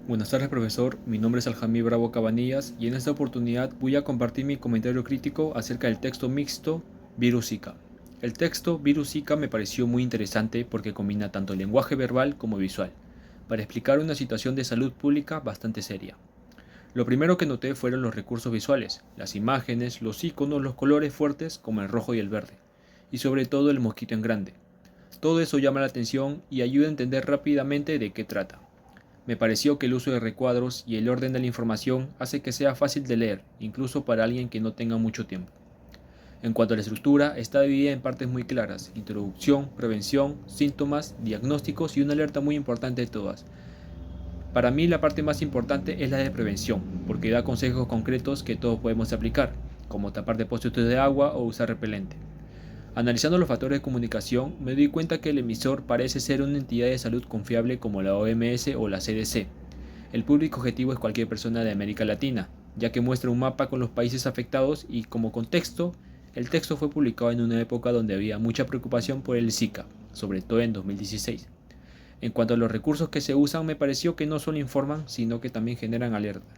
Buenas tardes, profesor. Mi nombre es Aljamí Bravo Cabanillas y en esta oportunidad voy a compartir mi comentario crítico acerca del texto mixto Virus Zika. El texto Virus Zika me pareció muy interesante porque combina tanto lenguaje verbal como visual, para explicar una situación de salud pública bastante seria. Lo primero que noté fueron los recursos visuales, las imágenes, los iconos, los colores fuertes como el rojo y el verde, y sobre todo el mosquito en grande. Todo eso llama la atención y ayuda a entender rápidamente de qué trata. Me pareció que el uso de recuadros y el orden de la información hace que sea fácil de leer, incluso para alguien que no tenga mucho tiempo. En cuanto a la estructura, está dividida en partes muy claras: introducción, prevención, síntomas, diagnósticos y una alerta muy importante de todas. Para mí la parte más importante es la de prevención, porque da consejos concretos que todos podemos aplicar, como tapar depósitos de agua o usar repelente. Analizando los factores de comunicación, me di cuenta que el emisor parece ser una entidad de salud confiable como la OMS o la CDC. El público objetivo es cualquier persona de América Latina, ya que muestra un mapa con los países afectados y como contexto, el texto fue publicado en una época donde había mucha preocupación por el Zika, sobre todo en 2016. En cuanto a los recursos que se usan, me pareció que no solo informan, sino que también generan alerta.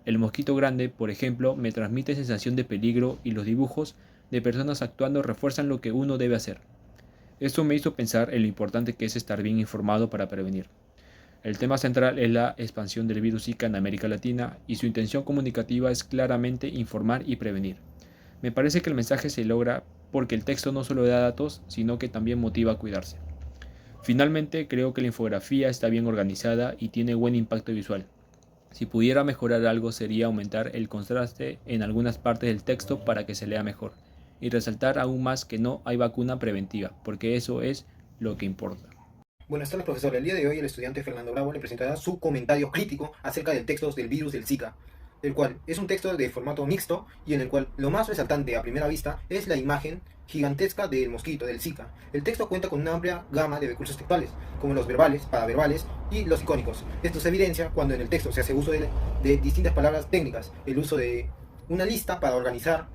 El mosquito grande, por ejemplo, me transmite sensación de peligro y los dibujos de personas actuando refuerzan lo que uno debe hacer. Esto me hizo pensar en lo importante que es estar bien informado para prevenir. El tema central es la expansión del virus Zika en América Latina y su intención comunicativa es claramente informar y prevenir. Me parece que el mensaje se logra porque el texto no solo da datos, sino que también motiva a cuidarse. Finalmente, creo que la infografía está bien organizada y tiene buen impacto visual. Si pudiera mejorar algo sería aumentar el contraste en algunas partes del texto para que se lea mejor y resaltar aún más que no hay vacuna preventiva, porque eso es lo que importa. Buenas tardes, profesor. El día de hoy el estudiante Fernando Bravo le presentará su comentario crítico acerca del texto del virus del Zika, el cual es un texto de formato mixto y en el cual lo más resaltante a primera vista es la imagen gigantesca del mosquito, del Zika. El texto cuenta con una amplia gama de recursos textuales, como los verbales, paraverbales y los icónicos. Esto se evidencia cuando en el texto se hace uso de distintas palabras técnicas, el uso de una lista para organizar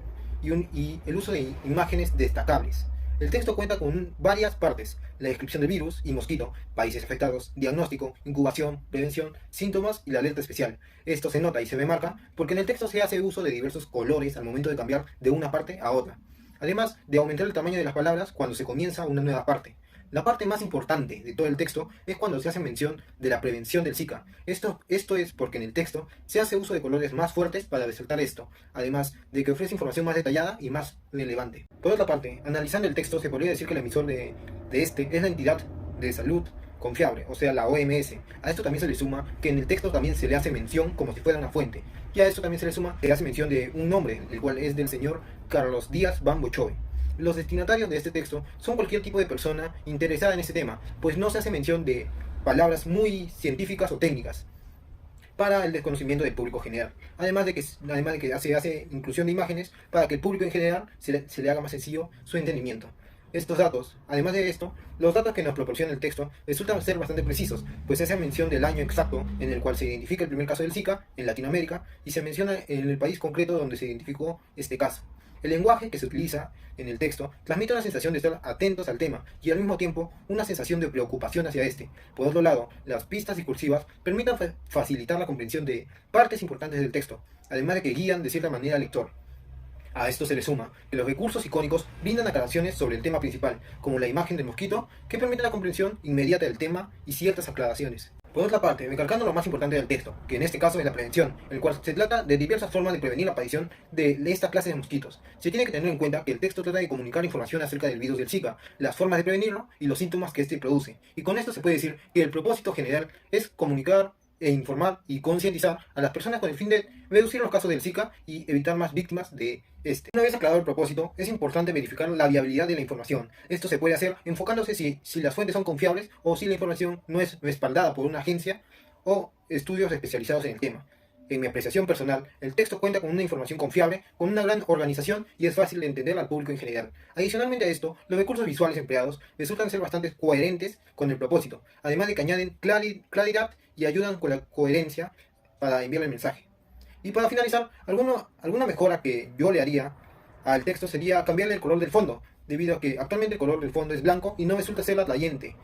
y el uso de imágenes destacables. El texto cuenta con varias partes: la descripción del virus y mosquito, países afectados, diagnóstico, incubación, prevención, síntomas y la alerta especial. Esto se nota y se remarca porque en el texto se hace uso de diversos colores al momento de cambiar de una parte a otra, además de aumentar el tamaño de las palabras cuando se comienza una nueva parte. La parte más importante de todo el texto es cuando se hace mención de la prevención del Zika. Esto es porque en el texto se hace uso de colores más fuertes para resaltar esto, además de que ofrece información más detallada y más relevante. Por otra parte, analizando el texto, se podría decir que el emisor de este es la entidad de salud confiable, o sea, la OMS. A esto también se le suma que en el texto también se le hace mención como si fuera una fuente. Y a esto también se le suma que hace mención de un nombre, el cual es del señor Carlos Díaz Van Bochove. Los destinatarios de este texto son cualquier tipo de persona interesada en este tema, pues no se hace mención de palabras muy científicas o técnicas para el desconocimiento del público general. Además de que se hace inclusión de imágenes para que el público en general se le haga más sencillo su entendimiento. Estos datos, además de esto, los datos que nos proporciona el texto resultan ser bastante precisos, pues se hace mención del año exacto en el cual se identifica el primer caso del Zika en Latinoamérica y se menciona en el país concreto donde se identificó este caso. El lenguaje que se utiliza en el texto transmite una sensación de estar atentos al tema y al mismo tiempo una sensación de preocupación hacia este. Por otro lado, las pistas discursivas permiten facilitar la comprensión de partes importantes del texto, además de que guían de cierta manera al lector. A esto se le suma que los recursos icónicos brindan aclaraciones sobre el tema principal, como la imagen del mosquito, que permite la comprensión inmediata del tema y ciertas aclaraciones. Por otra parte, recalcando lo más importante del texto, que en este caso es la prevención, el cual se trata de diversas formas de prevenir la aparición de esta clase de mosquitos. Se tiene que tener en cuenta que el texto trata de comunicar información acerca del virus del Zika, las formas de prevenirlo y los síntomas que este produce. Y con esto se puede decir que el propósito general es comunicar e informar y concientizar a las personas con el fin de reducir los casos del Zika y evitar más víctimas de este. Una vez aclarado el propósito, es importante verificar la viabilidad de la información. Esto se puede hacer enfocándose si las fuentes son confiables o si la información no es respaldada por una agencia o estudios especializados en el tema. En mi apreciación personal, el texto cuenta con una información confiable, con una gran organización y es fácil de entender al público en general. Adicionalmente a esto, los recursos visuales empleados resultan ser bastante coherentes con el propósito, además de que añaden claridad y ayudan con la coherencia para enviar el mensaje. Y para finalizar, alguna mejora que yo le haría al texto sería cambiarle el color del fondo, debido a que actualmente el color del fondo es blanco y no resulta ser atrayente.